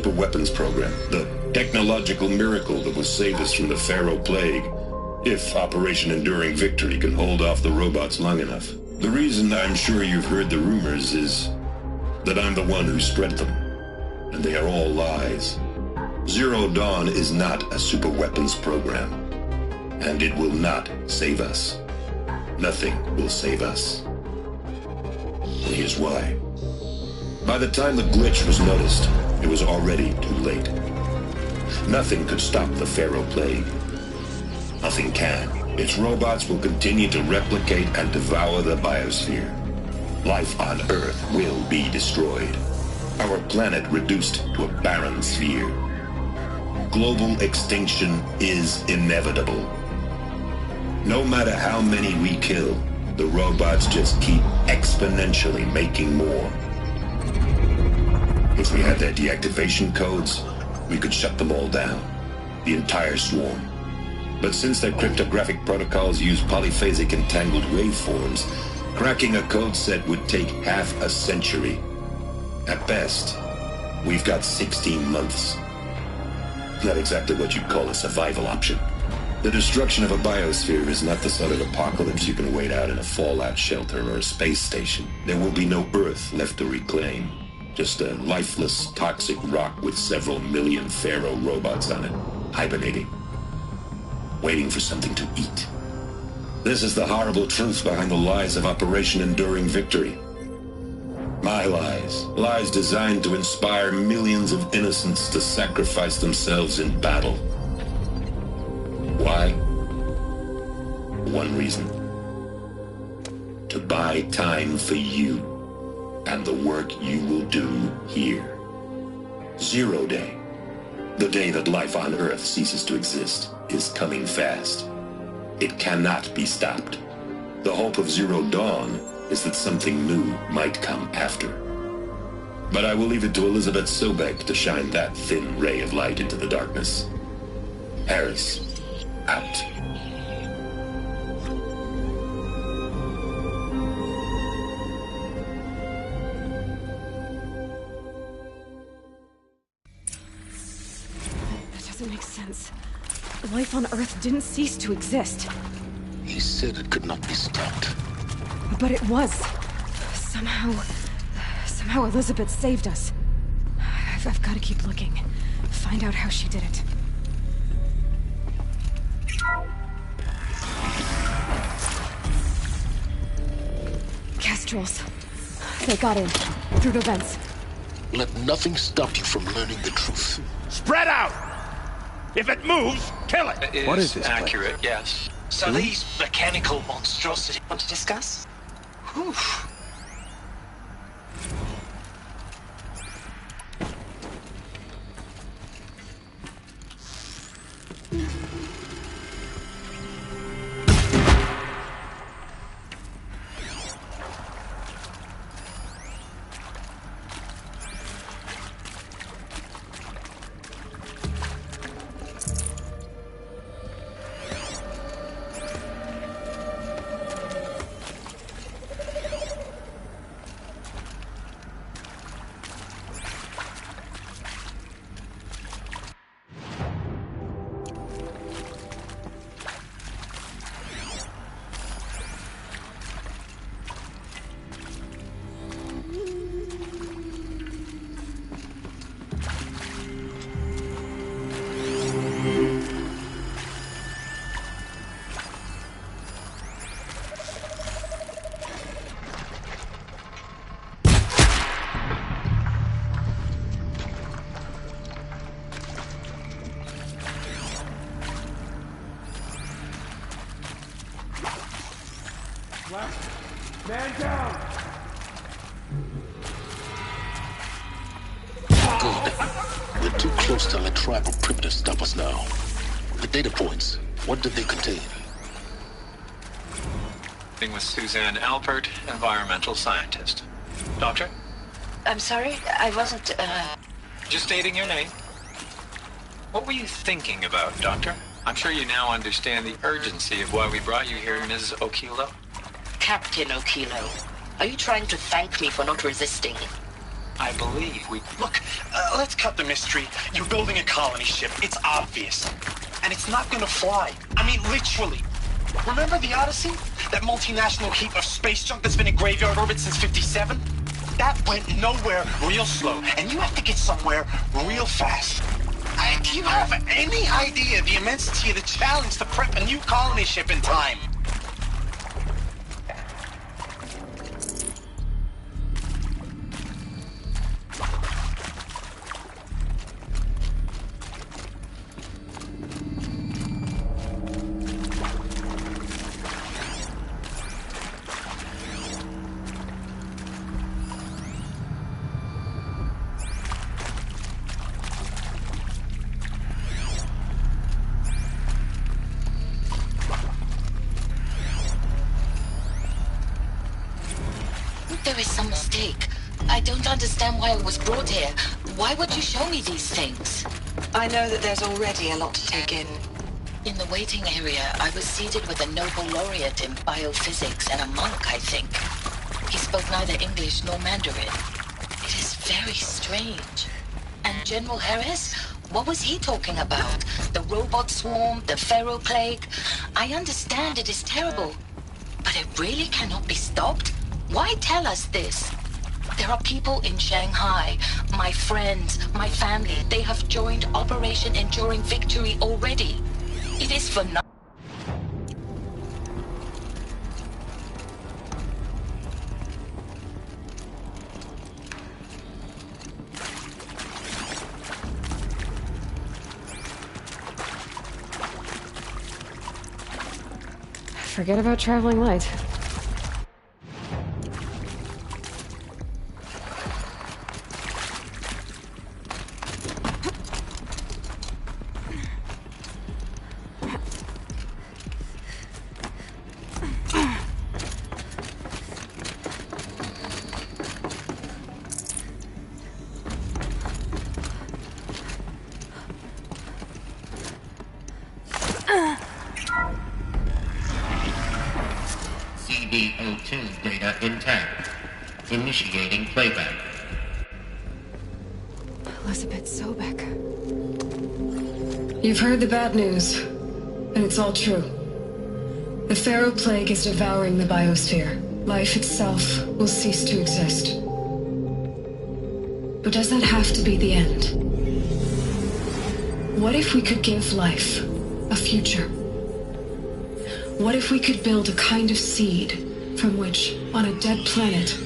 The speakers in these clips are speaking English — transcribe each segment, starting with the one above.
super weapons program, the technological miracle that will save us from the Pharaoh Plague, if Operation Enduring Victory can hold off the robots long enough. The reason I'm sure you've heard the rumors is that I'm the one who spread them, and they are all lies. Zero Dawn is not a super weapons program, and it will not save us. Nothing will save us. And here's why. By the time the glitch was noticed, it was already too late. Nothing could stop the Pharaoh Plague. Nothing can. Its robots will continue to replicate and devour the biosphere. Life on Earth will be destroyed. Our planet reduced to a barren sphere. Global extinction is inevitable. No matter how many we kill, the robots just keep exponentially making more. If we had their deactivation codes, we could shut them all down. The entire swarm. But since their cryptographic protocols use polyphasic entangled waveforms, cracking a code set would take half a century. At best, we've got 16 months. Not exactly what you'd call a survival option. The destruction of a biosphere is not the sort of apocalypse you can wait out in a fallout shelter or a space station. There will be no Earth left to reclaim. Just a lifeless, toxic rock with several million Pharaoh robots on it, hibernating, waiting for something to eat. This is the horrible truth behind the lies of Operation Enduring Victory. My lies. Lies designed to inspire millions of innocents to sacrifice themselves in battle. Why? One reason. To buy time for you and the work you will do here. Zero Day, the day that life on Earth ceases to exist, is coming fast. It cannot be stopped. The hope of Zero Dawn is that something new might come after. But I will leave it to Elizabeth Sobek to shine that thin ray of light into the darkness. Harris, out. That doesn't make sense. Life on Earth didn't cease to exist. He said it could not be stopped. But it was. Somehow Elizabeth saved us. I've got to keep looking. Find out how she did it. Kestrels. They got in. Through the vents. Let nothing stop you from learning the truth. Spread out! If it moves, kill it! What is this accurate, place? yes. So these mechanical monstrosities Want to discuss? Whew. Man down! Good. We're too close to let tribal primitives stop us now. The data points, what did they contain? With Suzanne Alpert, environmental scientist. Doctor? I'm sorry, I wasn't, Just stating your name. What were you thinking about, Doctor? I'm sure you now understand the urgency of why we brought you here, Ms. Okilo. Captain Okilo. Are you trying to thank me for not resisting? I believe we... Look, let's cut the mystery. You're building a colony ship. It's obvious. And it's not gonna fly. I mean, literally. Remember the Odyssey? That multinational heap of space junk that's been in graveyard orbit since 57? That went nowhere real slow. And you have to get somewhere real fast. Do you have any idea the immensity of the challenge to prep a new colony ship in time? There is some mistake. I don't understand why I was brought here. Why would you show me these things? I know that there's already a lot to take in. In the waiting area, I was seated with a Nobel laureate in biophysics and a monk, I think. He spoke neither English nor Mandarin. It is very strange. And General Harris? What was he talking about? The robot swarm, the Pharaoh plague? I understand it is terrible, but it really cannot be stopped? Why tell us this? There are people in Shanghai, my friends, my family. They have joined Operation Enduring Victory already. It is for nothing. Forget about traveling light. CD02 data intact. Initiating playback. Elizabeth Sobek. You've heard the bad news, and it's all true. The Pharaoh plague is devouring the biosphere. Life itself will cease to exist. But does that have to be the end? What if we could give life a future? What if we could build a kind of seed from which, on a dead planet,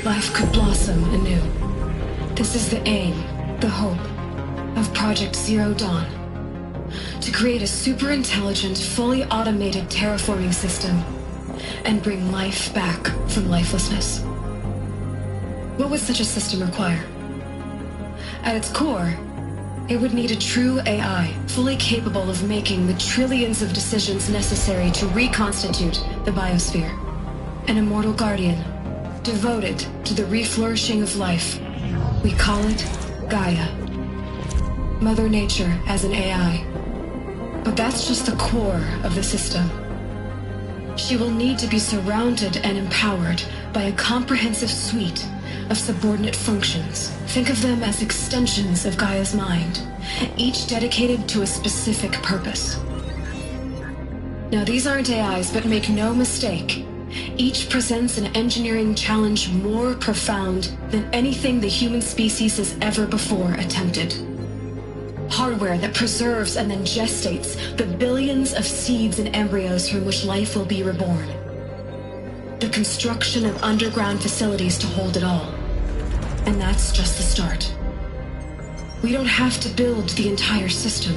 life could blossom anew? This is the aim, the hope, of Project Zero Dawn. To create a super-intelligent, fully automated terraforming system and bring life back from lifelessness. What would such a system require? At its core, it would need a true AI, fully capable of making the trillions of decisions necessary to reconstitute the biosphere. An immortal guardian, devoted to the reflourishing of life. We call it Gaia. Mother Nature as an AI. But that's just the core of the system. She will need to be surrounded and empowered by a comprehensive suite of subordinate functions. Think of them as extensions of Gaia's mind, each dedicated to a specific purpose. Now, these aren't AIs, but make no mistake, each presents an engineering challenge more profound than anything the human species has ever before attempted. Hardware that preserves and then gestates the billions of seeds and embryos from which life will be reborn. The construction of underground facilities to hold it all. And that's just the start. We don't have to build the entire system.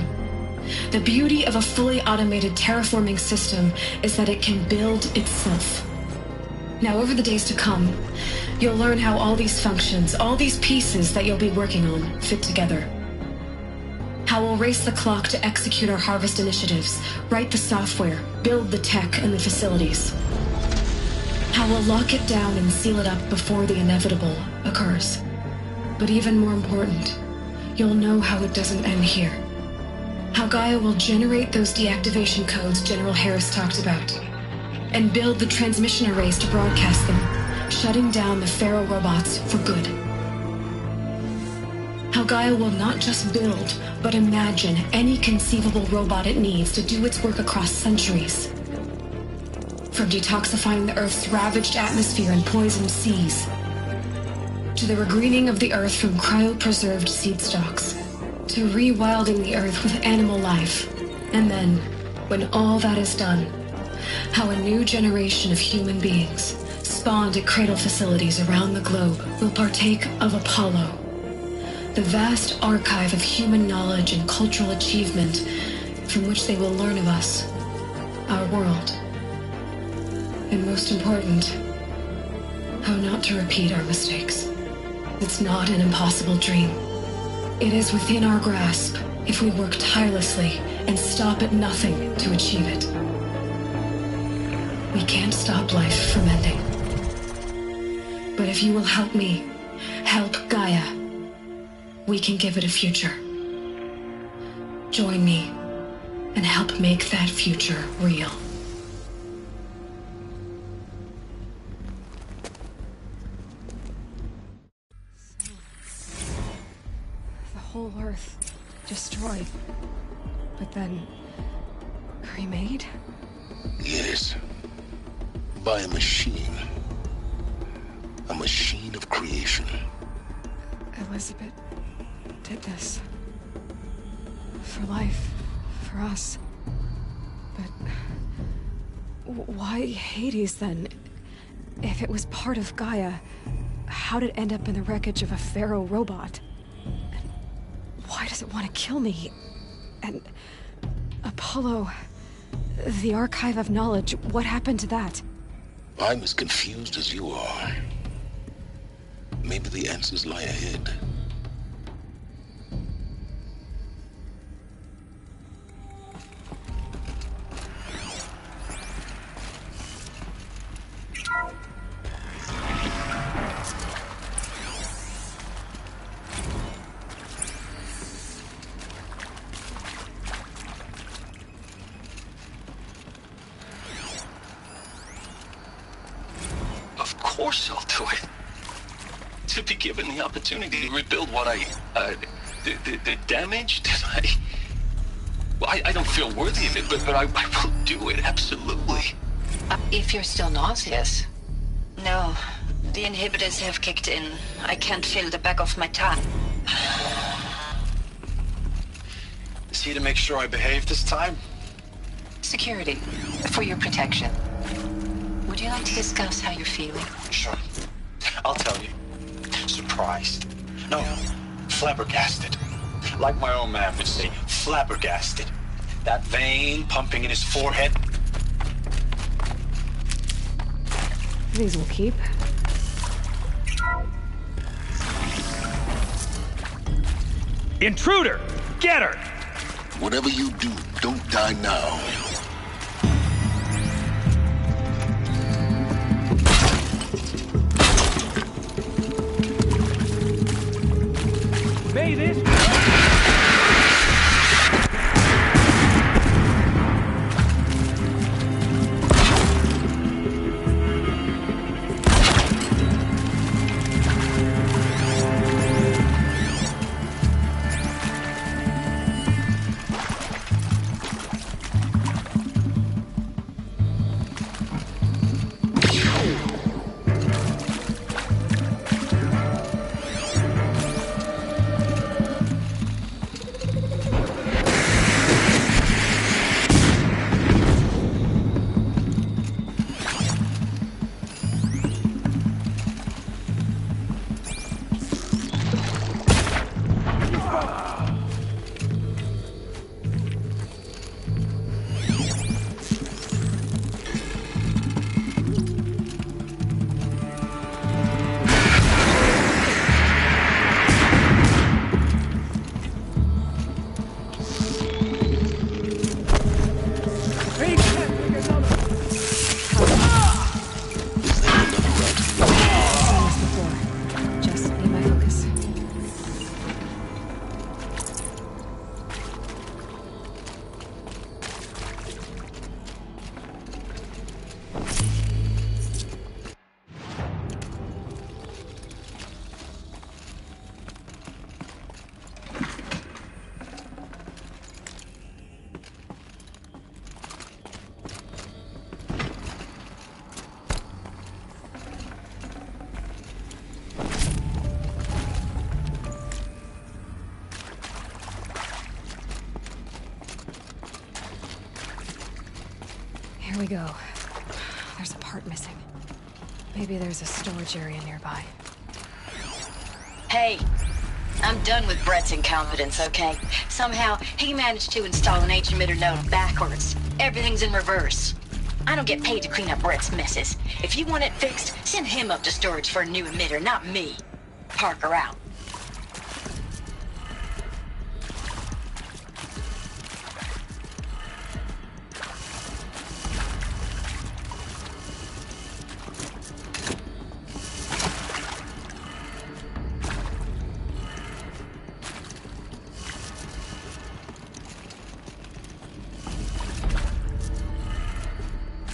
The beauty of a fully automated terraforming system is that it can build itself. Now, over the days to come, you'll learn how all these functions, all these pieces that you'll be working on, fit together. How we'll race the clock to execute our harvest initiatives, write the software, build the tech and the facilities. How we'll lock it down and seal it up before the inevitable occurs. But even more important, you'll know how it doesn't end here. How Gaia will generate those deactivation codes General Harris talked about, and build the transmission arrays to broadcast them, shutting down the Pharaoh robots for good. How Gaia will not just build, but imagine any conceivable robot it needs to do its work across centuries. From detoxifying the Earth's ravaged atmosphere and poisoned seas, to the regreening of the Earth from cryopreserved seed stalks, to rewilding the Earth with animal life. And then, when all that is done, how a new generation of human beings, spawned at cradle facilities around the globe, will partake of Apollo, the vast archive of human knowledge and cultural achievement from which they will learn of us, our world. And most important, how not to repeat our mistakes. It's not an impossible dream. It is within our grasp if we work tirelessly and stop at nothing to achieve it. We can't stop life from ending. But if you will help me, help Gaia, we can give it a future. Join me and help make that future real. The whole Earth destroyed, but then remade? Yes. By a machine. A machine of creation. Elizabeth did this. For life. For us. But why Hades then? If it was part of Gaia, how did it end up in the wreckage of a Pharaoh robot? And why does it want to kill me? And Apollo, the archive of knowledge, what happened to that? I'm as confused as you are. Maybe the answers lie ahead. Of course I'll do it. To be given the opportunity to rebuild what the damage that I don't feel worthy of it, but I will do it, absolutely. If you're still nauseous. No, the inhibitors have kicked in. I can't feel the back of my tongue. Is he to make sure I behave this time? Security, for your protection. Would you like to discuss how you're feeling? Sure. I'll tell you. Surprised. No, flabbergasted. Like my old man would say, flabbergasted. That vein pumping in his forehead. These will keep. Intruder! Get her! Whatever you do, don't die now. May this... Here we go. There's a part missing. Maybe there's a storage area nearby. Hey, I'm done with Brett's incompetence, okay? Somehow, he managed to install an H-emitter node backwards. Everything's in reverse. I don't get paid to clean up Brett's messes. If you want it fixed, send him up to storage for a new emitter, not me. Parker out.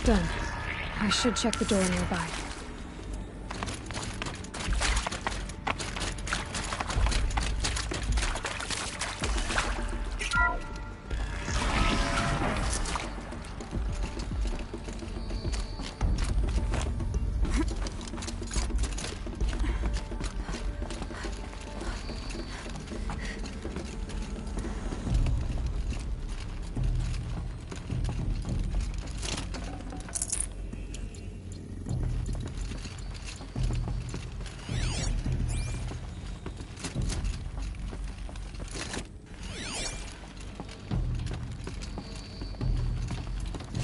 Done. I should check the door nearby.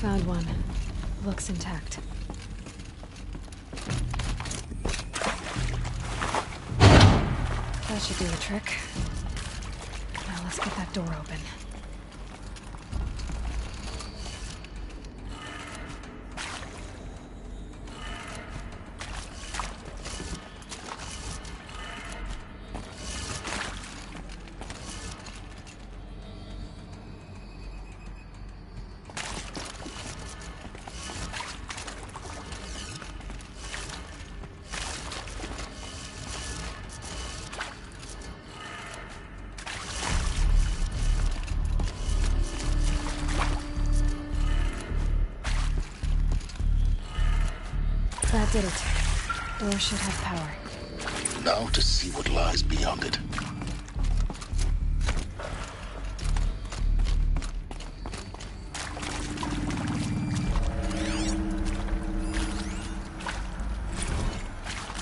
Found one. Looks intact. That should do the trick. Now let's get that door open. That did it. Door should have power. Now to see what lies beyond it.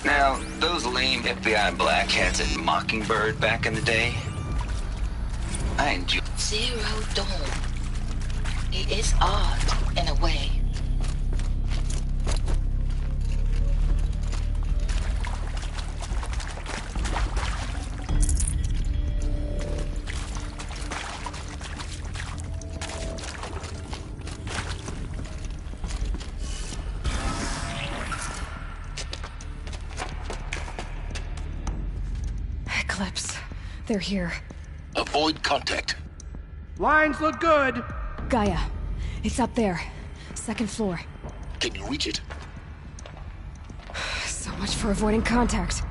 Now, those lame FBI blackheads at Mockingbird back in the day, I enjoy. Zero Dawn. It is odd, in a way. Eclipse. They're here. Avoid contact. Lines look good. Gaia. It's up there. Second floor. Can you reach it? So much for avoiding contact.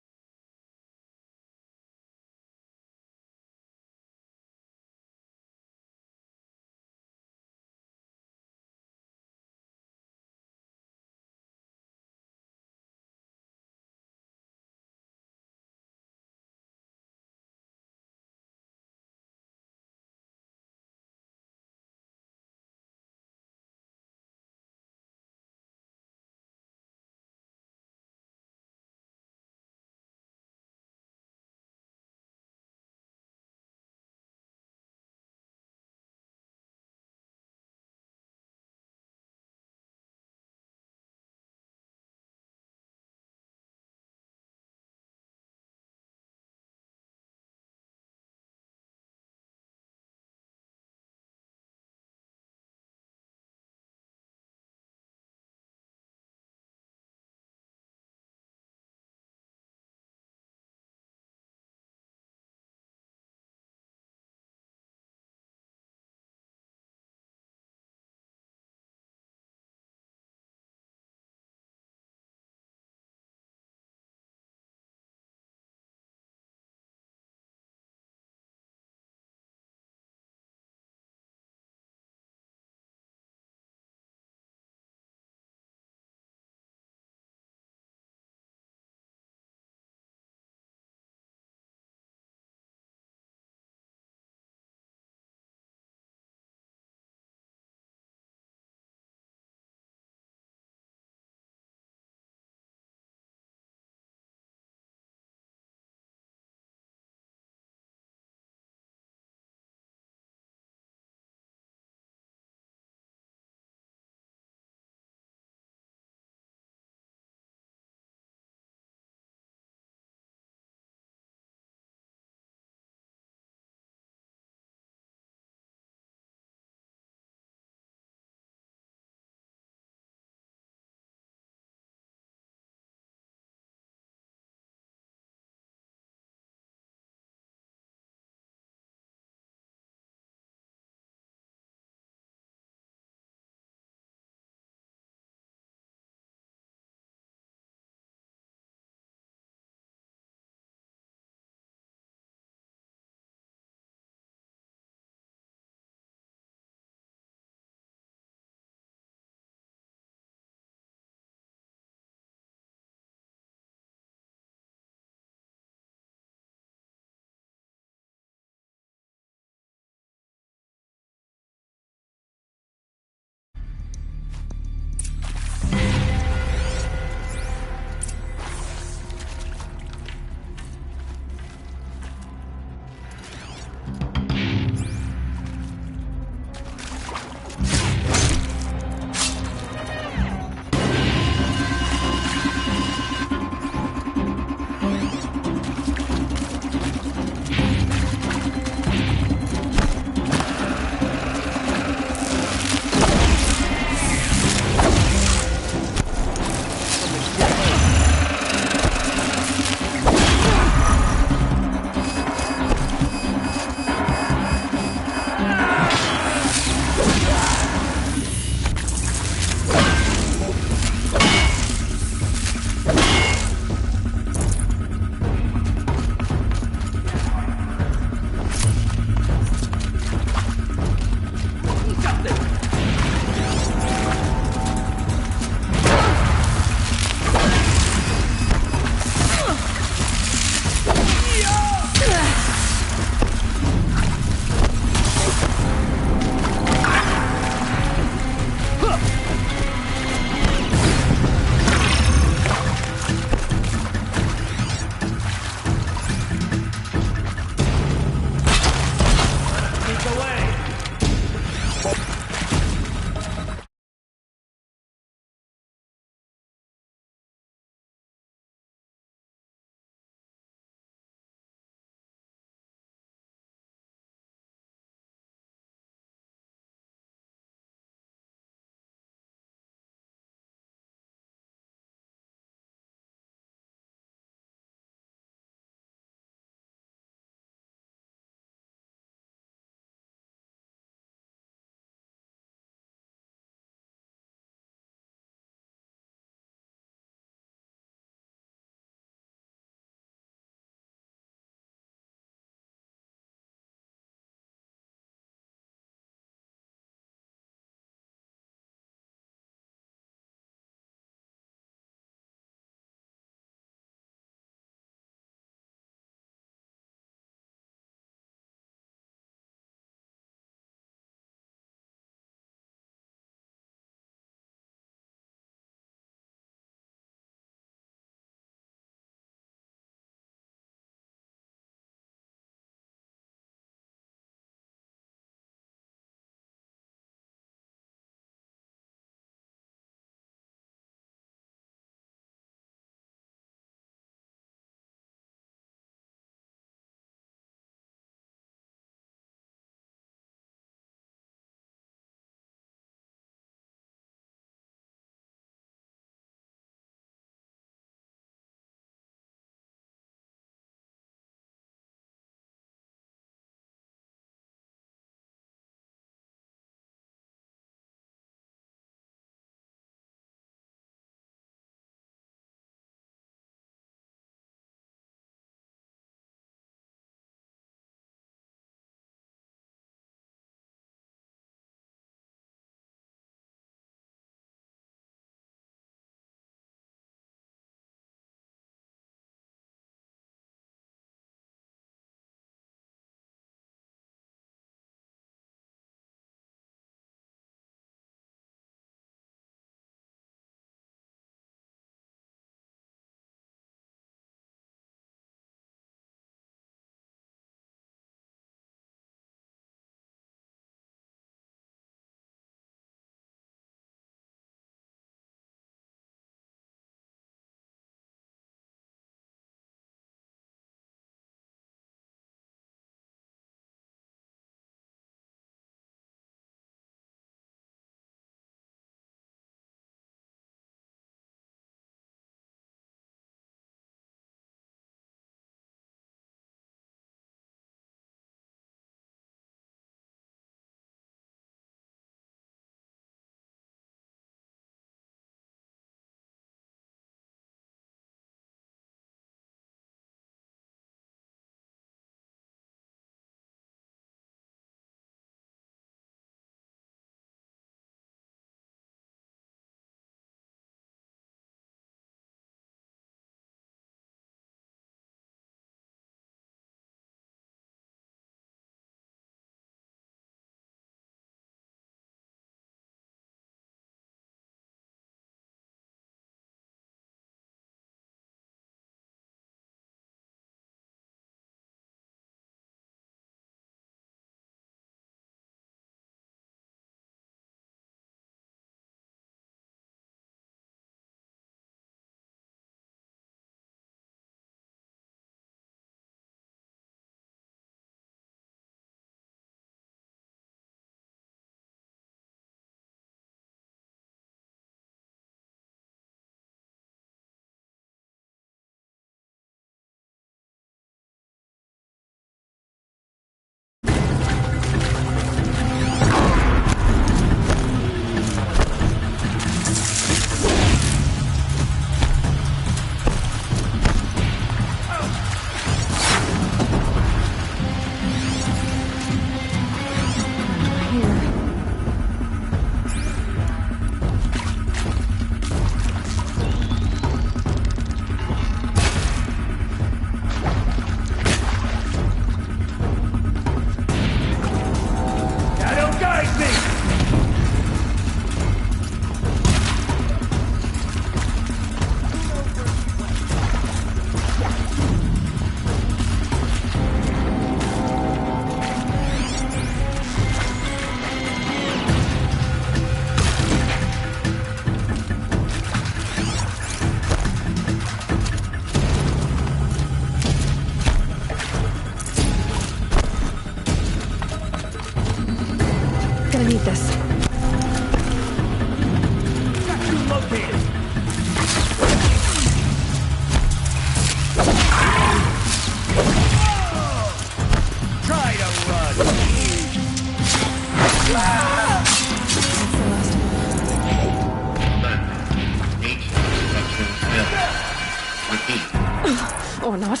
Gta5. Or not.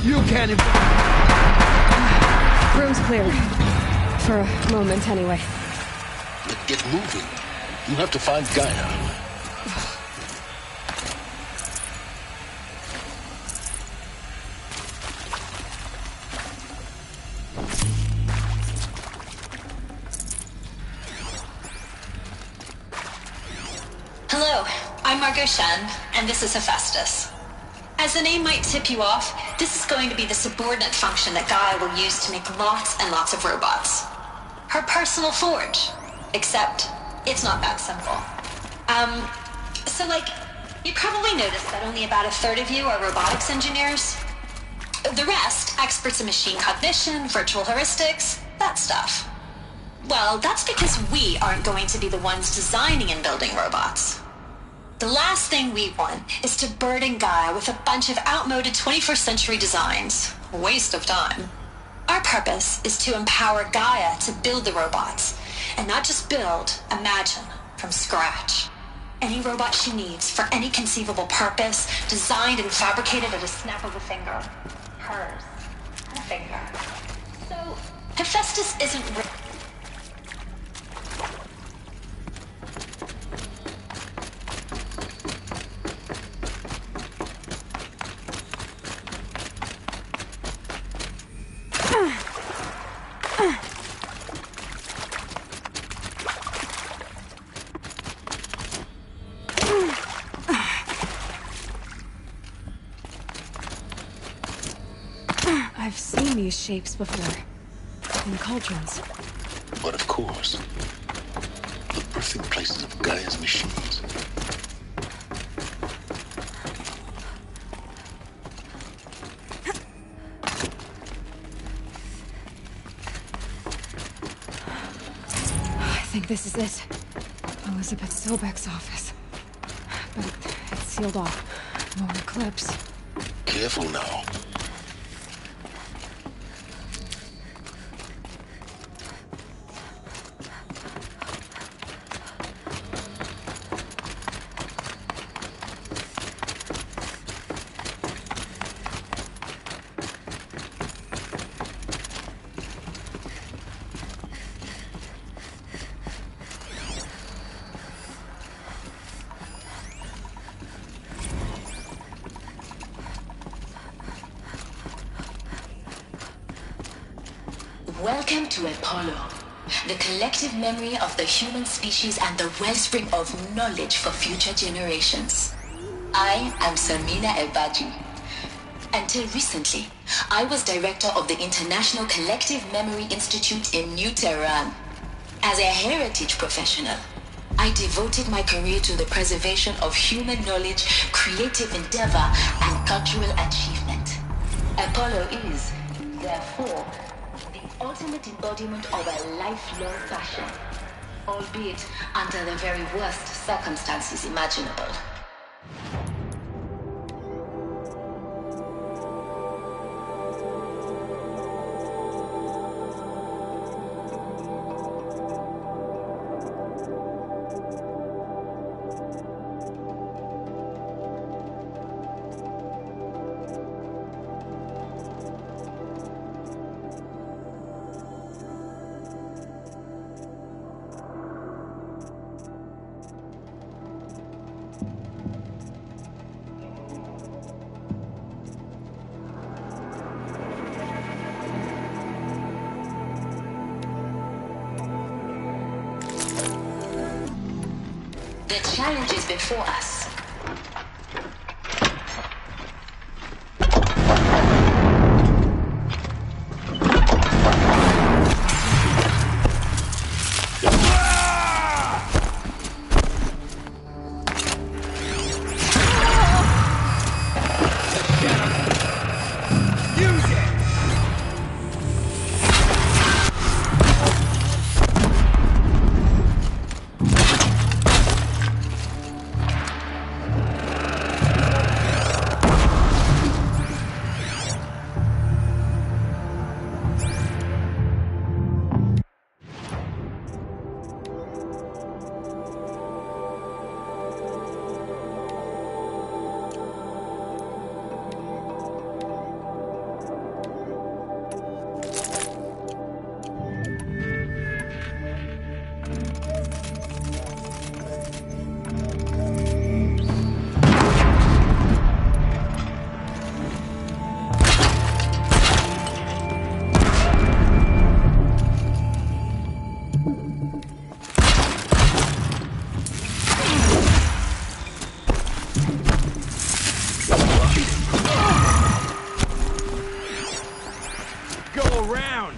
You can't... Room's clear. For a moment, anyway. But get moving. You have to find Gaia. Hello, I'm Margot Shen, and this is Hephaestus. As the name might tip you off, this is going to be the subordinate function that Gaia will use to make lots and lots of robots. Her personal forge. Except, it's not that simple. You probably noticed that only about a third of you are robotics engineers. The rest, experts in machine cognition, virtual heuristics, that stuff. Well, that's because we aren't going to be the ones designing and building robots. The last thing we want is to burden Gaia with a bunch of outmoded 21st century designs. Waste of time. Our purpose is to empower Gaia to build the robots, and not just build, imagine, from scratch. Any robot she needs for any conceivable purpose, designed and fabricated at a snap of a finger. Hers. A finger. So, Hephaestus isn't I've seen these shapes before. In cauldrons. But of course, the birthing places of Gaia's machines. I think this is it. Elizabeth Sobek's office. But it's sealed off. No more clips. Careful now. Welcome to Apollo, the collective memory of the human species and the wellspring of knowledge for future generations. I am Samina Ebaji. Until recently, I was director of the International Collective Memory Institute in New Tehran. As a heritage professional, I devoted my career to the preservation of human knowledge, creative endeavor, and cultural achievement. Apollo is, therefore, the ultimate embodiment of a lifelong passion, albeit under the very worst circumstances imaginable. The challenge is before us. go around.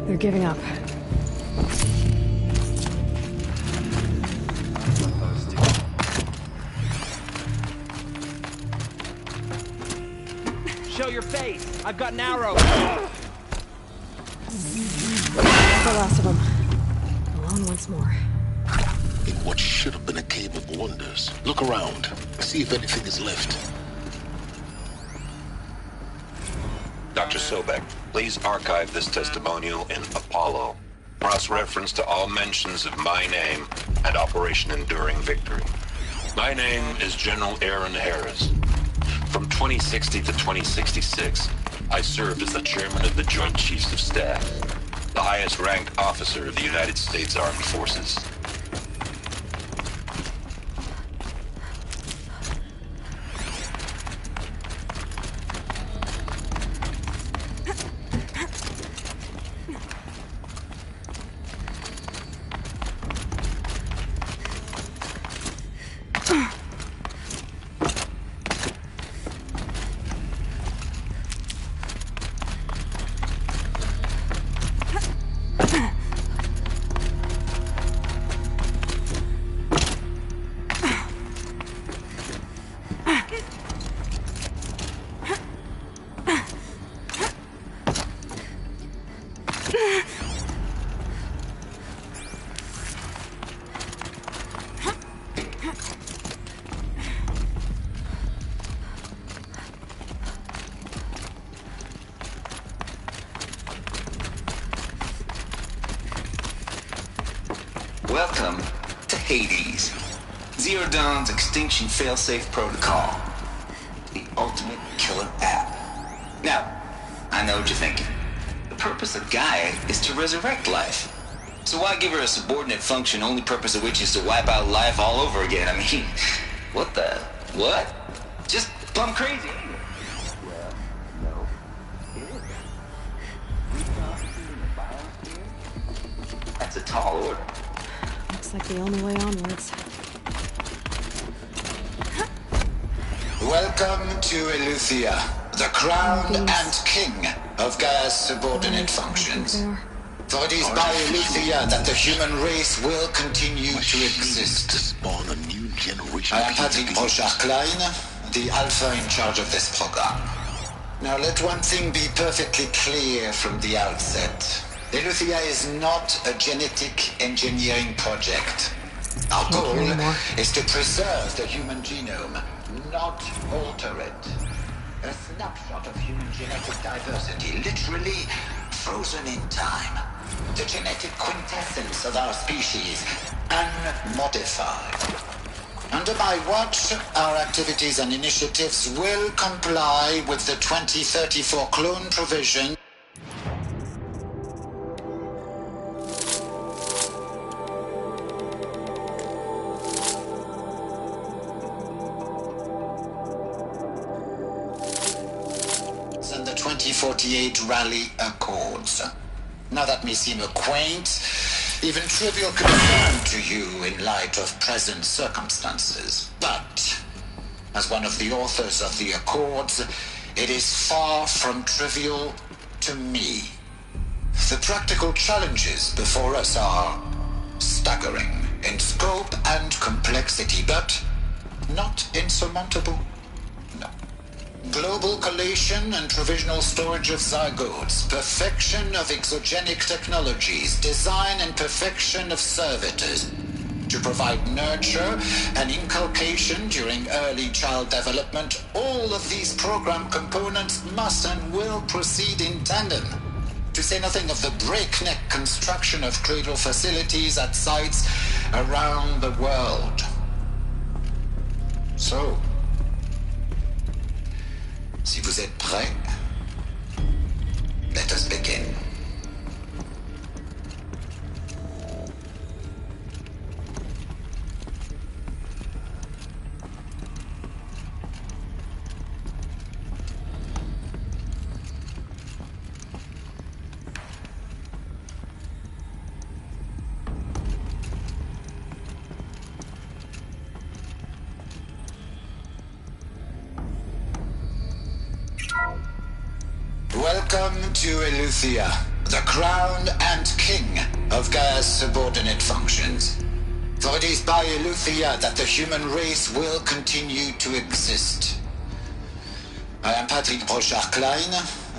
They're giving up. Show your face. I've got an arrow. The last of them. Alone once more. In what should have been a cave of wonders. Look around. See if anything is left. Dr. Sobek, please archive this testimonial in Apollo. Cross-reference to all mentions of my name and Operation Enduring Victory. My name is General Aaron Harris. From 2060 to 2066, I served as the chairman of the Joint Chiefs of Staff, the highest-ranked officer of the United States Armed Forces. Welcome to Hades, Zero Dawn's extinction failsafe protocol, the ultimate killer app. Now, I know what you're thinking. The purpose of Gaia is to resurrect life. So why give her a subordinate function, only purpose of which is to wipe out life all over again? I mean, what the? What? Just plumb crazy. That's a tall order. Looks like the only way onwards. Welcome to Eleuthia, the crown and king of Gaia's subordinate functions. For it is by Eleuthia that the human race will continue to exist. To spawn a new generation. I am Patrick Brochard-Klein, the alpha in charge of this program. Now let one thing be perfectly clear from the outset. Eleuthia is not a genetic engineering project. Our goal is to preserve the human genome, not alter it. A snapshot of human genetic diversity, literally frozen in time. The genetic quintessence of our species, unmodified. Under my watch, our activities and initiatives will comply with the 2034 clone provision. And the 2048 Rally Accords. Now that may seem a quaint, even trivial concern to you in light of present circumstances. But As one of the authors of the Accords, it is far from trivial to me. The practical challenges before us are staggering in scope and complexity, but not insurmountable. No. Global collation and provisional storage of zygotes, perfection of exogenic technologies, design and perfection of servitors, to provide nurture and inculcation during early child development. All of these program components must and will proceed in tandem, to say nothing of the breakneck construction of cradle facilities at sites around the world. So, si vous êtes prêts, let us begin. Welcome to Eleuthia, the crown and king of Gaia's subordinate functions. For it is by Eleuthia that the human race will continue to exist. I am Patrick Brochard-Klein,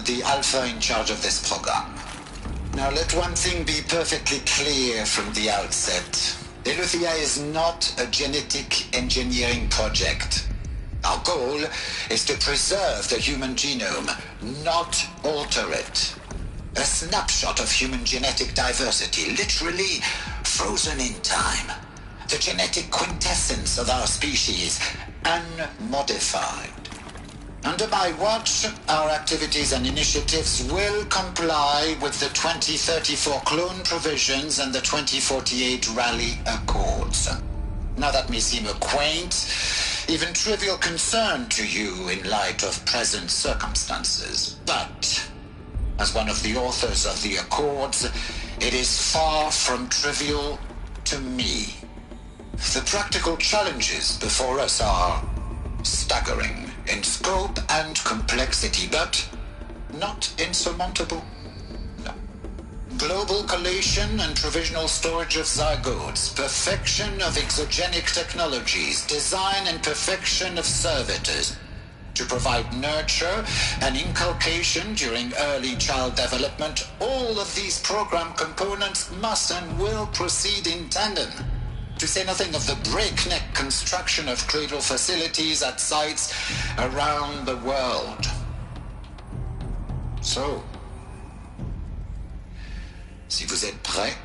the Alpha in charge of this program. Now let one thing be perfectly clear from the outset. Eleuthia is not a genetic engineering project. Our goal is to preserve the human genome, not alter it. A snapshot of human genetic diversity, literally frozen in time. The genetic quintessence of our species, unmodified. Under my watch, our activities and initiatives will comply with the 2034 clone provisions and the 2048 Rally Accords. Now that may seem a quaint, even trivial concern to you in light of present circumstances. But, as one of the authors of the Accords, it is far from trivial to me. The practical challenges before us are staggering in scope and complexity, but not insurmountable. No. Global collation and provisional storage of zygotes, perfection of exogenic technologies, design and perfection of servitors, to provide nurture and inculcation during early child development. All of these program components must and will proceed in tandem, to say nothing of the breakneck construction of cradle facilities at sites around the world. So, si vous êtes prêts,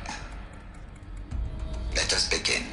let us begin.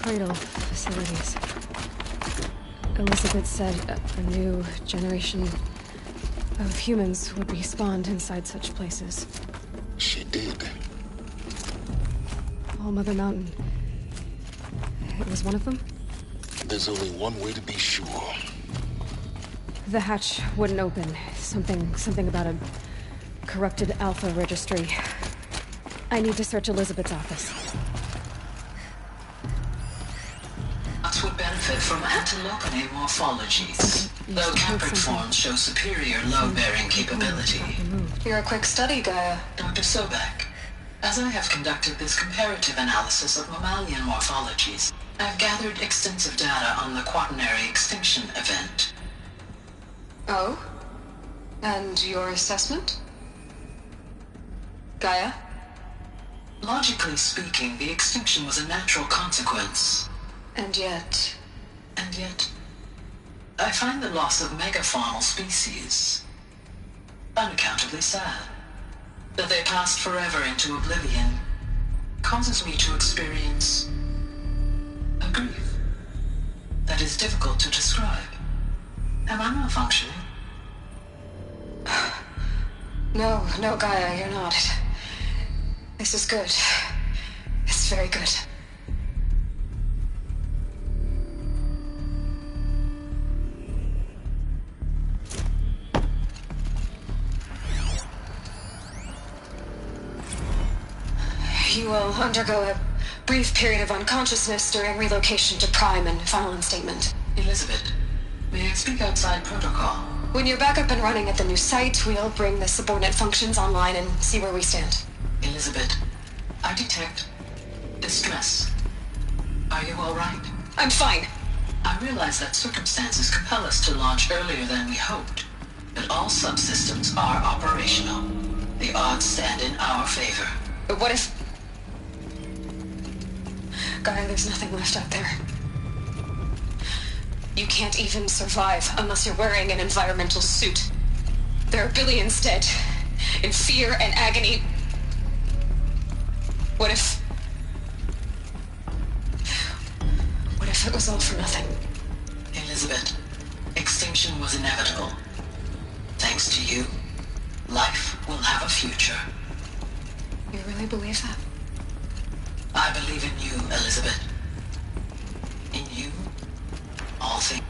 cradle facilities. Elizabeth said a new generation of humans would be spawned inside such places. She did. All Mother Mountain. It was one of them? There's only one way to be sure. The hatch wouldn't open. Something about a corrupted Alpha registry. I need to search Elizabeth's office. Bots would benefit from antilopinate morphologies, though Capricorns show superior load-bearing capability. You're a quick study, Gaia. Dr. Sobek, as I have conducted this comparative analysis of mammalian morphologies, I have gathered extensive data on the quaternary extinction event. Oh? And your assessment? Gaia? Logically speaking, the extinction was a natural consequence. And yet, I find the loss of megafaunal species unaccountably sad. That they passed forever into oblivion causes me to experience a grief that is difficult to describe. Am I malfunctioning? No, Gaia, you're not. This is good. It's very good. You will undergo a brief period of unconsciousness during relocation to Prime and final instatement. Elizabeth, may I speak outside protocol? When you're back up and running at the new site, we'll bring the subordinate functions online and see where we stand. Elizabeth, I detect distress. Are you all right? I'm fine. I realize that circumstances compel us to launch earlier than we hoped, but all subsystems are operational. The odds stand in our favor. But what if... Gaia, there's nothing left out there. You can't even survive unless you're wearing an environmental suit. There are billions dead, in fear and agony. What if it was all for nothing? Elizabeth, extinction was inevitable. Thanks to you, life will have a future. You really believe that? I believe in you, Elizabeth. In you, all things.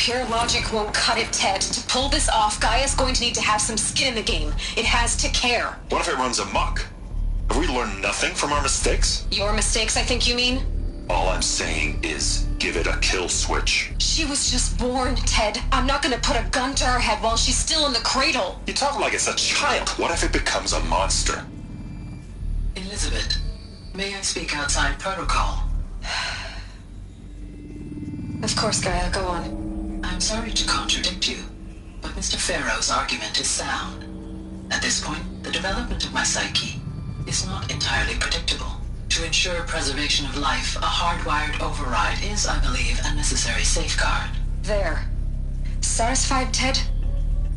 Pure logic won't cut it, Ted. To pull this off, Gaia's going to need to have some skin in the game. It has to care. What if it runs amok? Have we learned nothing from our mistakes? Your mistakes, I think you mean? All I'm saying is, give it a kill switch. She was just born, Ted. I'm not gonna put a gun to her head while she's still in the cradle. You talk like it's a child. What if it becomes a monster? Elizabeth, may I speak outside protocol? Of course, Gaia, go on. I'm sorry to contradict you, but Mr. Farrow's argument is sound. At this point, the development of my psyche is not entirely predictable. To ensure preservation of life, a hardwired override is, I believe, a necessary safeguard. There. Satisfied, Ted?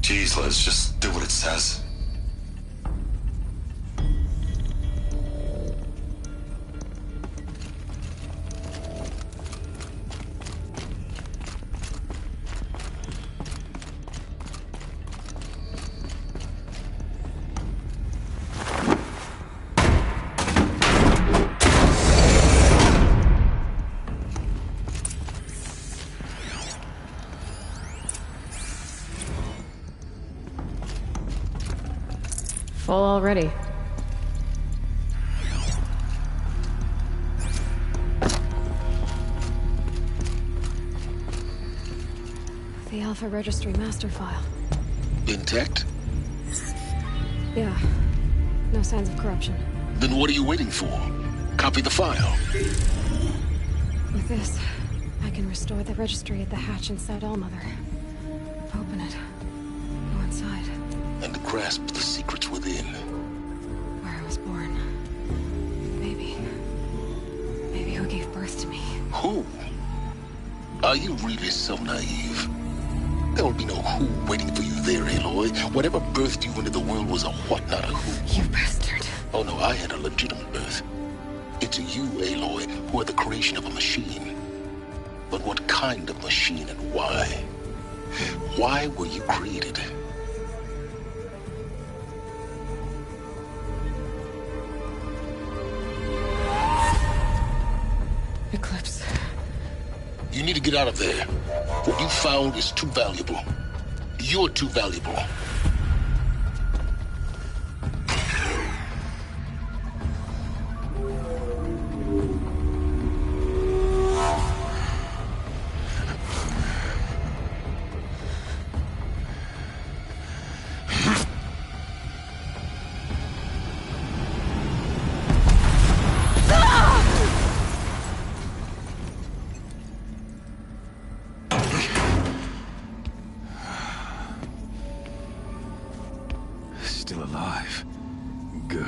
Jeez, Liz, just do what it says. Full already. The Alpha Registry master file. Intact? Yeah. No signs of corruption. Then what are you waiting for? Copy the file. With this, I can restore the registry at the hatch inside Allmother. Open it. Go inside. And grasp the secrets within. Where I was born. Maybe who gave birth to me. Who? Are you really so naive? There will be no who waiting for you there, Aloy. Whatever birthed you into the world was a what, not a who. You bastard. Oh no, I had a legitimate birth. It's you, Aloy, who are the creation of a machine. But what kind of machine and why? Why were you created? Eclipse. You need to get out of there. What you found is too valuable. You're too valuable. Still alive. Good.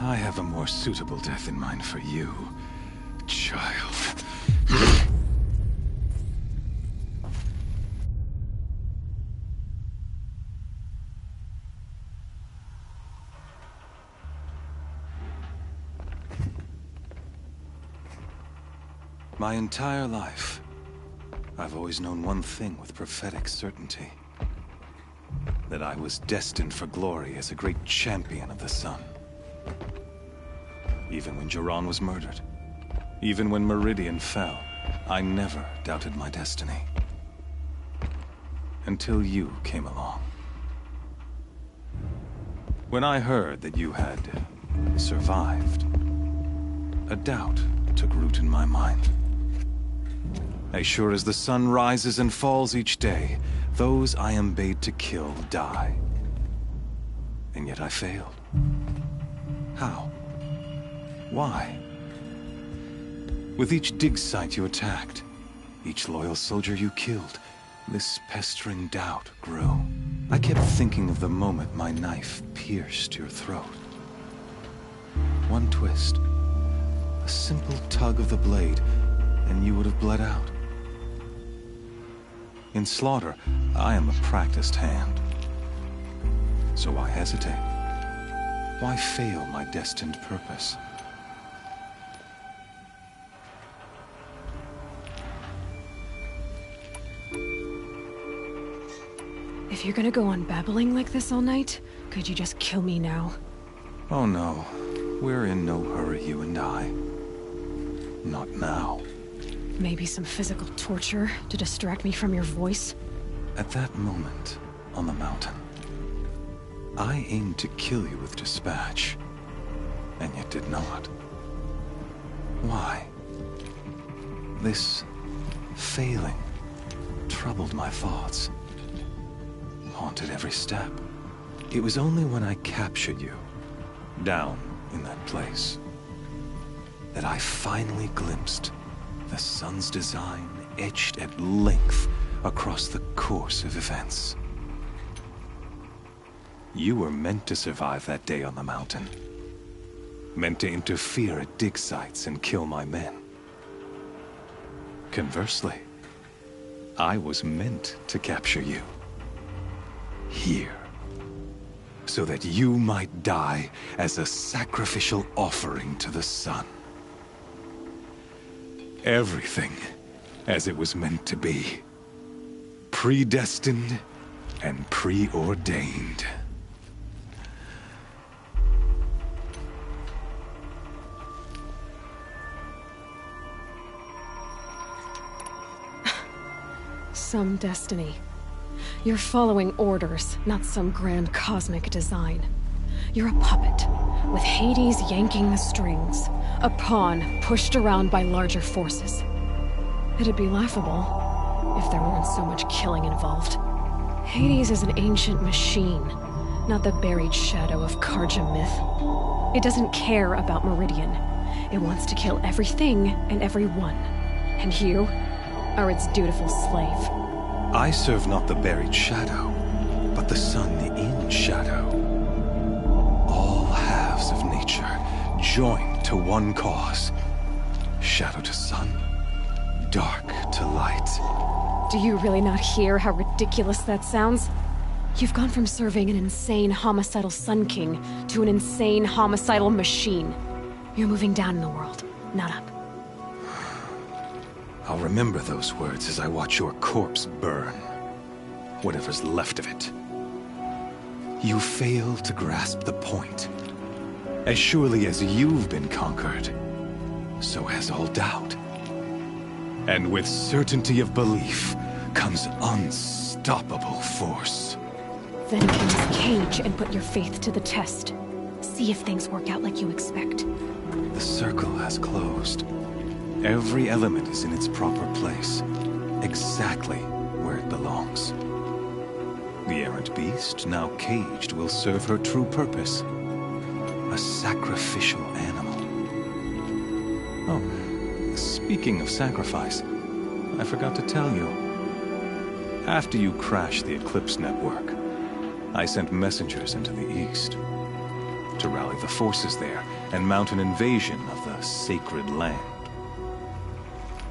I have a more suitable death in mind for you, child. My entire life, I've always known one thing with prophetic certainty. That I was destined for glory as a great champion of the sun. Even when Jiran was murdered, even when Meridian fell, I never doubted my destiny. Until you came along. When I heard that you had survived, a doubt took root in my mind. As sure as the sun rises and falls each day, those I am bade to kill die. And yet I failed. How? Why? With each dig site you attacked, each loyal soldier you killed, this pestering doubt grew. I kept thinking of the moment my knife pierced your throat. One twist, a simple tug of the blade, and you would have bled out. In slaughter, I am a practiced hand. So why hesitate? Why fail my destined purpose? If you're gonna go on babbling like this all night, could you just kill me now? Oh no, we're in no hurry, you and I. Not now. Maybe some physical torture to distract me from your voice? At that moment, on the mountain, I aimed to kill you with dispatch, and yet did not. Why? This failing troubled my thoughts, haunted every step. It was only when I captured you, down in that place, that I finally glimpsed the sun's design etched at length across the course of events. You were meant to survive that day on the mountain. Meant to interfere at dig sites and kill my men. Conversely, I was meant to capture you. Here. So that you might die as a sacrificial offering to the sun. Everything as it was meant to be. Predestined and preordained. Some destiny. You're following orders, not some grand cosmic design. You're a puppet, with Hades yanking the strings. A pawn pushed around by larger forces. It'd be laughable if there weren't so much killing involved. Hades is an ancient machine, not the buried shadow of Karja myth. It doesn't care about Meridian. It wants to kill everything and everyone. And you are its dutiful slave. I serve not the buried shadow, but the sun in shadow. All halves of nature joined to one cause. Shadow to sun, dark to light. Do you really not hear how ridiculous that sounds? You've gone from serving an insane homicidal Sun King to an insane homicidal machine. You're moving down in the world, not up. I'll remember those words as I watch your corpse burn. Whatever's left of it. You fail to grasp the point. As surely as you've been conquered, so has all doubt. And with certainty of belief comes unstoppable force. Then enter this cage and put your faith to the test. See if things work out like you expect. The circle has closed. Every element is in its proper place, exactly where it belongs. The errant beast, now caged, will serve her true purpose. A sacrificial animal. Oh, speaking of sacrifice, I forgot to tell you. After you crashed the Eclipse network, I sent messengers into the east to rally the forces there and mount an invasion of the sacred land.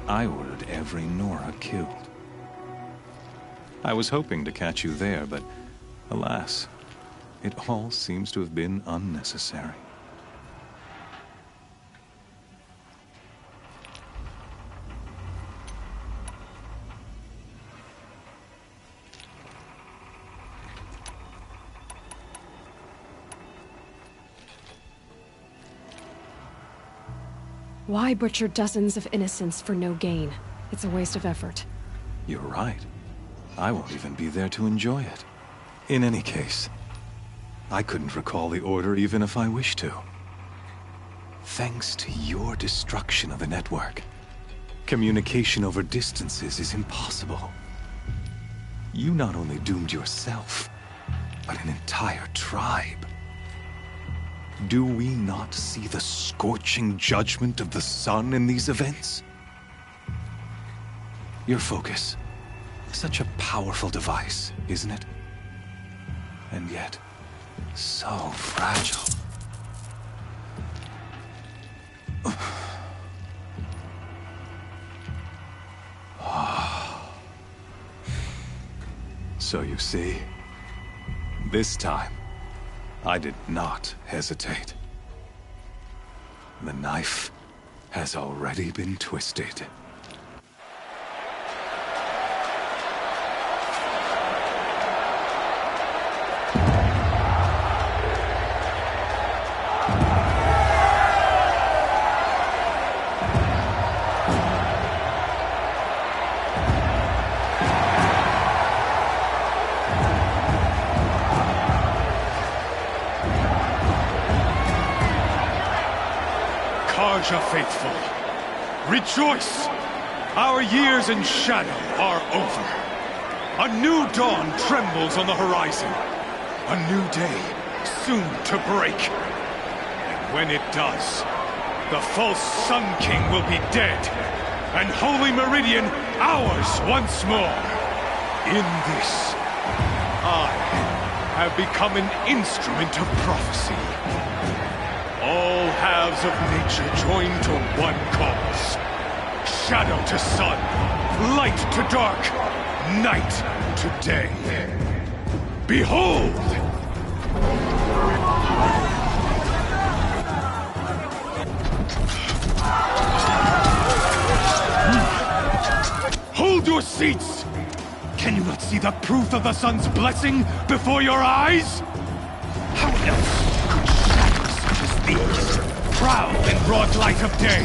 I ordered every Nora killed. I was hoping to catch you there, but alas, it all seems to have been unnecessary. Why butcher dozens of innocents for no gain? It's a waste of effort. You're right. I won't even be there to enjoy it. In any case, I couldn't recall the order even if I wished to. Thanks to your destruction of the network, communication over distances is impossible. You not only doomed yourself, but an entire tribe. Do we not see the scorching judgment of the sun in these events? Your focus. Such a powerful device, isn't it? And yet, so fragile. So you see, this time, I did not hesitate. The knife has already been twisted. Persia faithful, rejoice! Our years in shadow are over. A new dawn trembles on the horizon. A new day soon to break. And when it does, the false Sun King will be dead, and Holy Meridian ours once more. In this, I have become an instrument of prophecy. All halves of nature join to one cause. Shadow to sun, light to dark, night to day. Behold! Hold your seats! Can you not see the proof of the sun's blessing before your eyes? How else could shadows such as these prowl in broad light of day?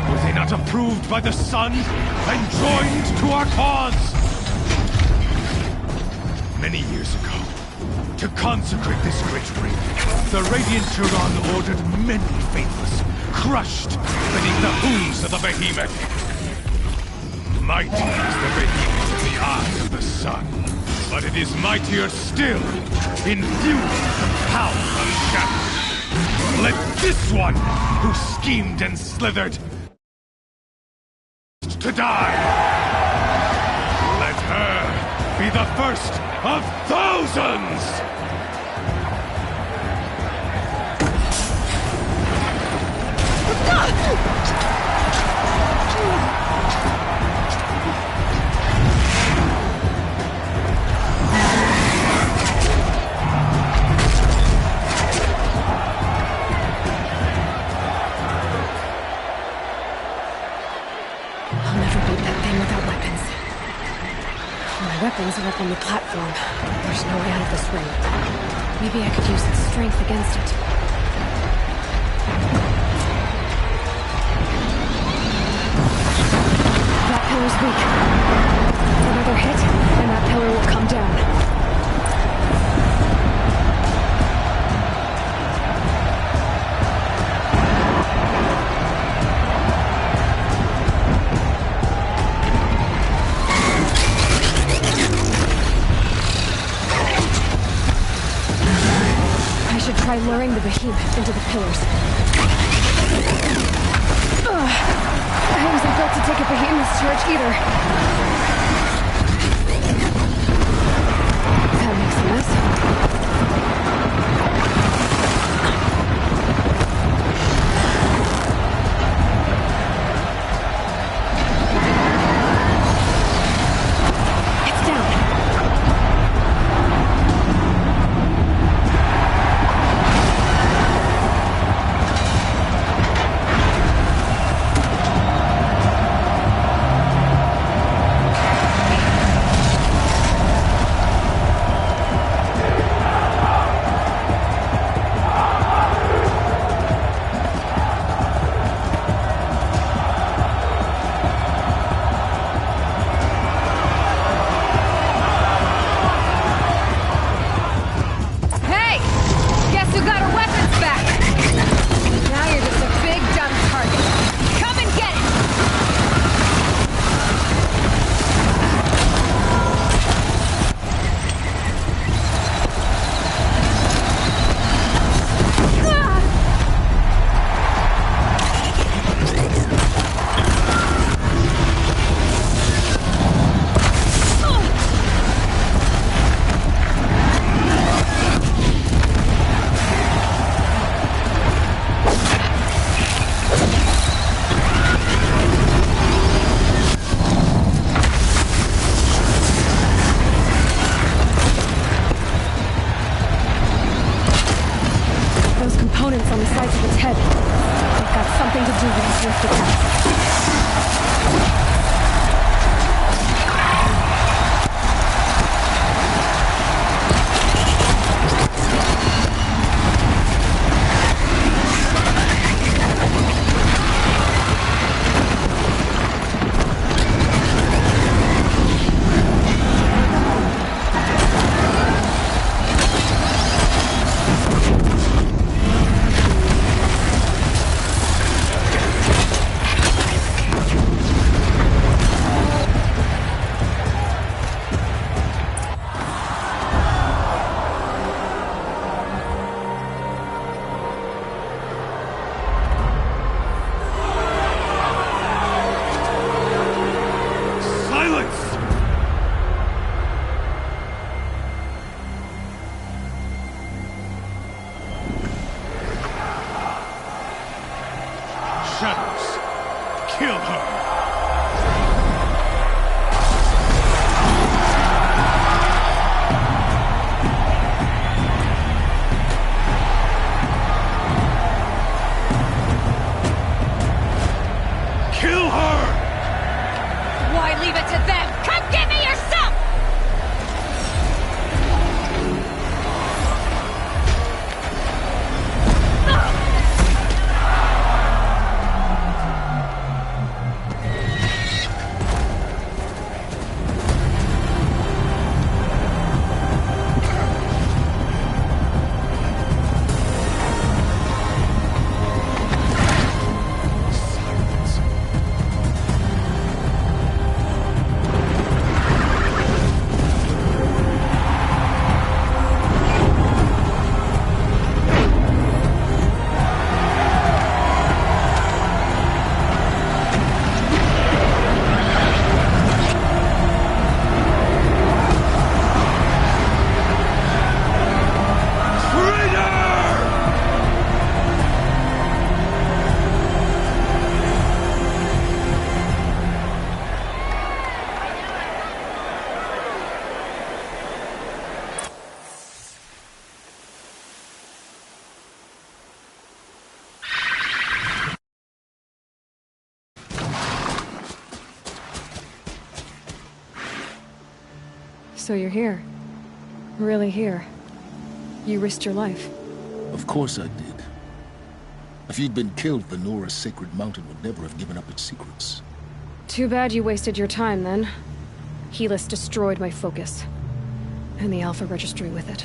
Were they not approved by the sun and joined to our cause? Many years ago, to consecrate this great ring, the Radiant Turon ordered many faithless, crushed beneath the hooves of the behemoth. Mighty is the behemoth in the eye of the sun, but it is mightier still, infused with the power of shadow. Let this one, who schemed and slithered, to die. Let her be the first of thousands! Weapons are up on the platform. There's no way out of this ring. Maybe I could use its strength against it. That pillar's weak. Another hit, and that pillar will come down. Try luring the behemoth into the pillars. I wasn't built to take a behemoth's charge either. That makes a mess. So you're here. Really here. You risked your life. Of course I did. If you'd been killed, the Nora's sacred mountain would never have given up its secrets. Too bad you wasted your time, then. Helis destroyed my focus. And the Alpha Registry with it.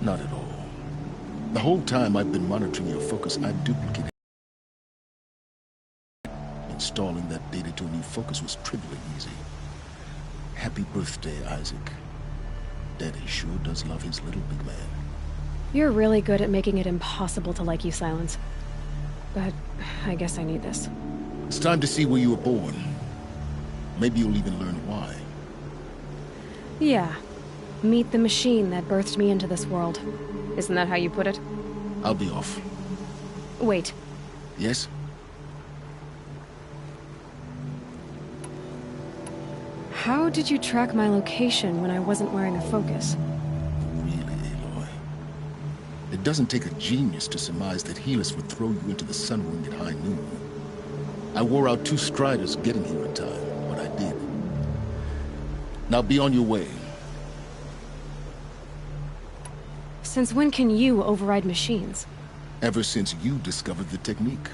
Not at all. The whole time I've been monitoring your focus, I've duplicated. Installing that data to a new focus was trivially easy. Happy birthday, Isaac. Daddy sure does love his little big man. You're really good at making it impossible to like you, Silence. But I guess I need this. It's time to see where you were born. Maybe you'll even learn why. Yeah. Meet the machine that birthed me into this world. Isn't that how you put it? I'll be off. Wait. Yes? How did you track my location when I wasn't wearing a focus? Really, Aloy? It doesn't take a genius to surmise that Helis would throw you into the sun ring at high noon. I wore out 2 striders getting here in time, but I did. Now be on your way. Since when can you override machines? Ever since you discovered the technique.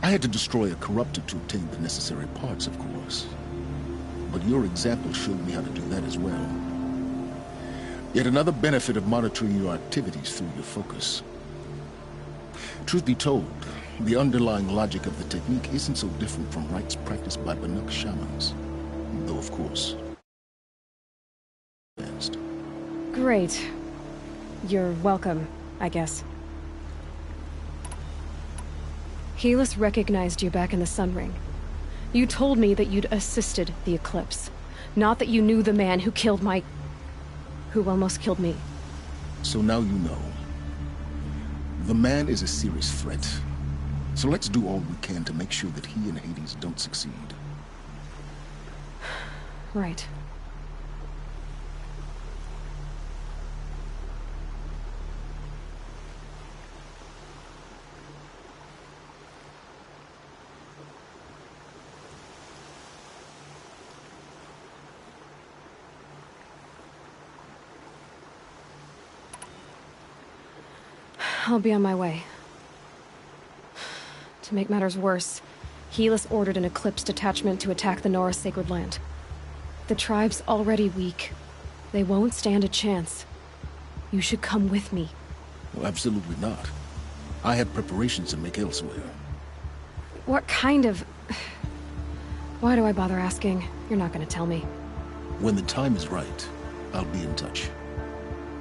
I had to destroy a corruptor to obtain the necessary parts, of course. But your example showed me how to do that as well. Yet another benefit of monitoring your activities through your focus. Truth be told, the underlying logic of the technique isn't so different from rites practiced by Banuk shamans. Though, of course, advanced. Great. You're welcome, I guess. Helis recognized you back in the Sun Ring. You told me that you'd assisted the Eclipse. Not that you knew the man who killed who almost killed me. So now you know. The man is a serious threat. So let's do all we can to make sure that he and Hades don't succeed. Right. I'll be on my way. To make matters worse, Helis ordered an Eclipse detachment to attack the Nora Sacred Land. The tribe's already weak. They won't stand a chance. You should come with me. Well, absolutely not. I have preparations to make elsewhere. What kind of... Why do I bother asking? You're not gonna tell me. When the time is right, I'll be in touch.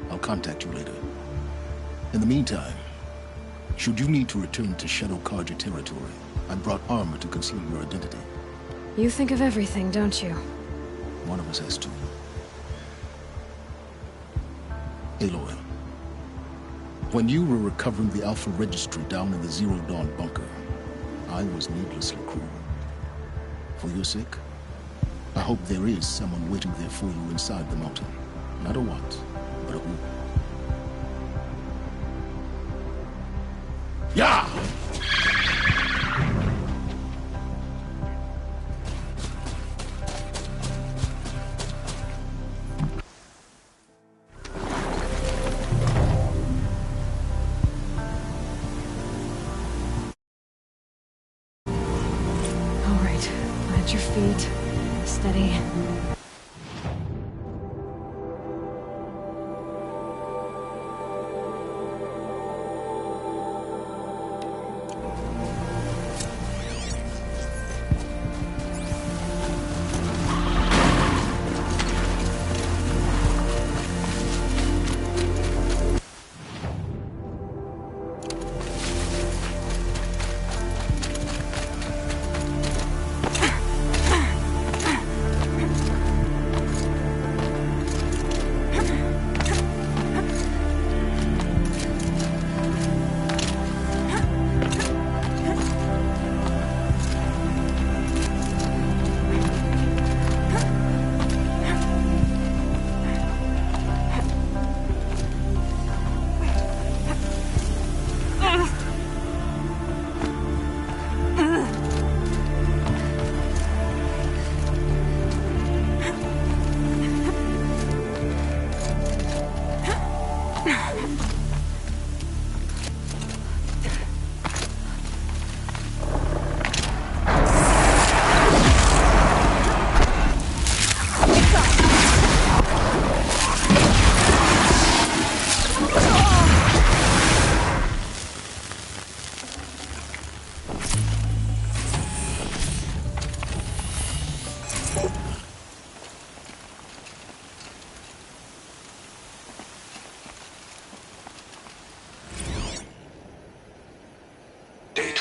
I'll contact you later. In the meantime, should you need to return to Shadow Carja territory, I brought armor to conceal your identity. You think of everything, don't you? One of us has to. Aloy, when you were recovering the Alpha Registry down in the Zero Dawn bunker, I was needlessly cruel. For your sake, I hope there is someone waiting there for you inside the mountain. Not a what, but a who. Yeah! All right, plant your feet. Steady.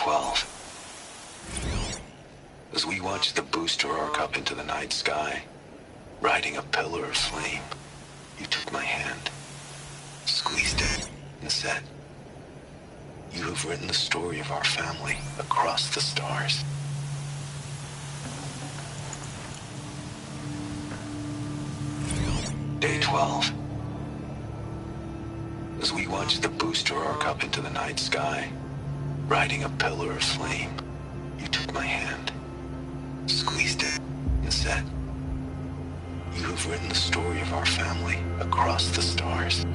12. As we watched the booster arc up into the night sky, riding a pillar of flame, you took my hand, squeezed it, and said, "You have written the story of our family across the stars." Day 12. As we watched the booster arc up into the night sky, riding a pillar of flame, you took my hand, squeezed it, and said, "You have written the story of our family across the stars."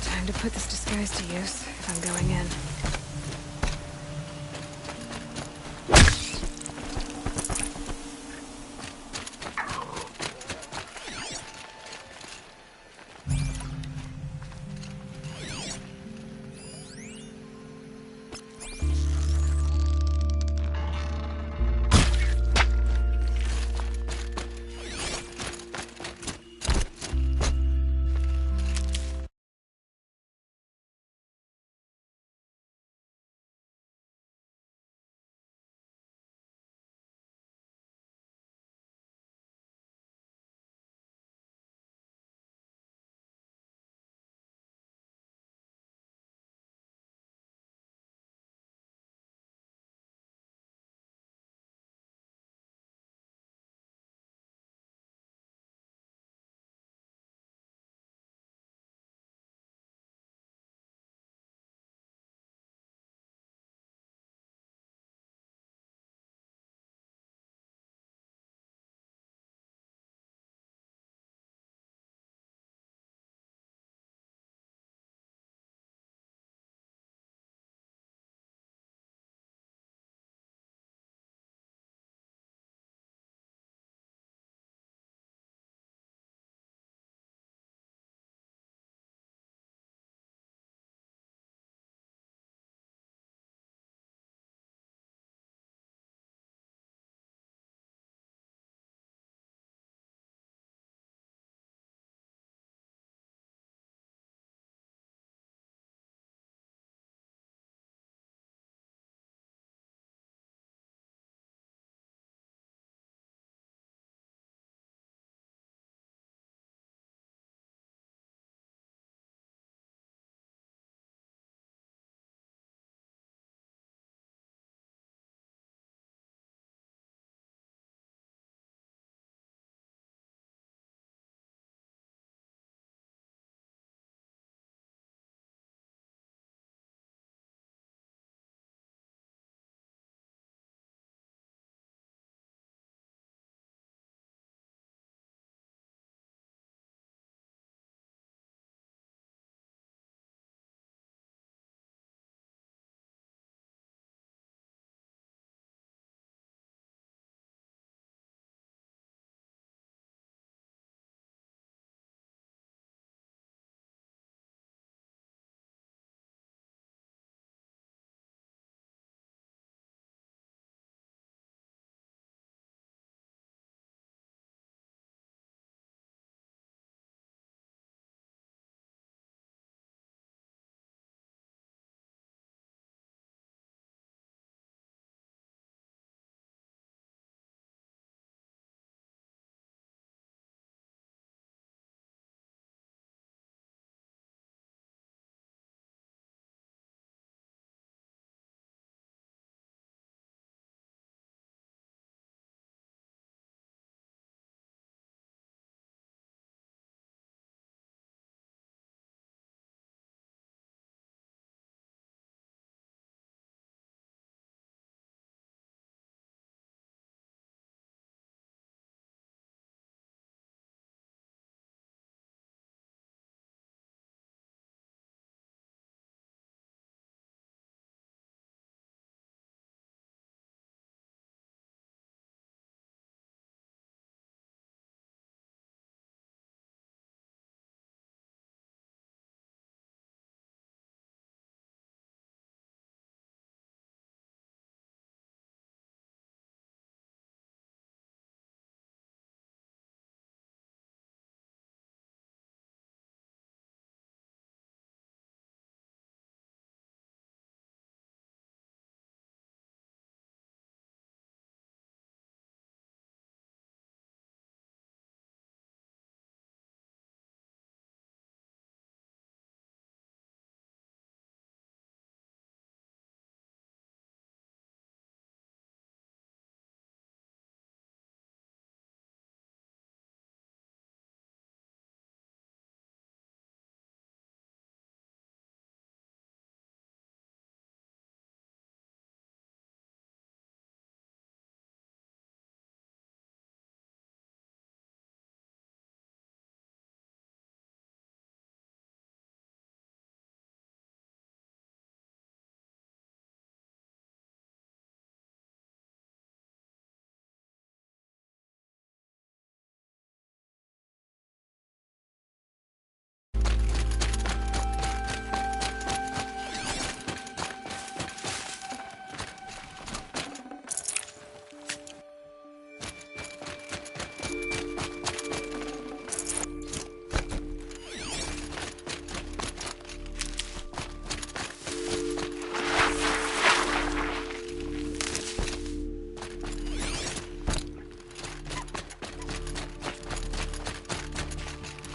Time to put this disguise to use if I'm going in.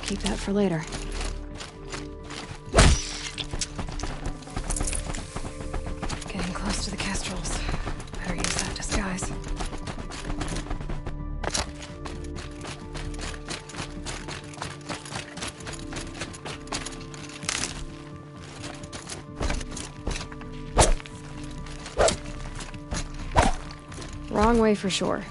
keep that for later. Getting close to the Kestrels. Better use that disguise. Wrong way for sure.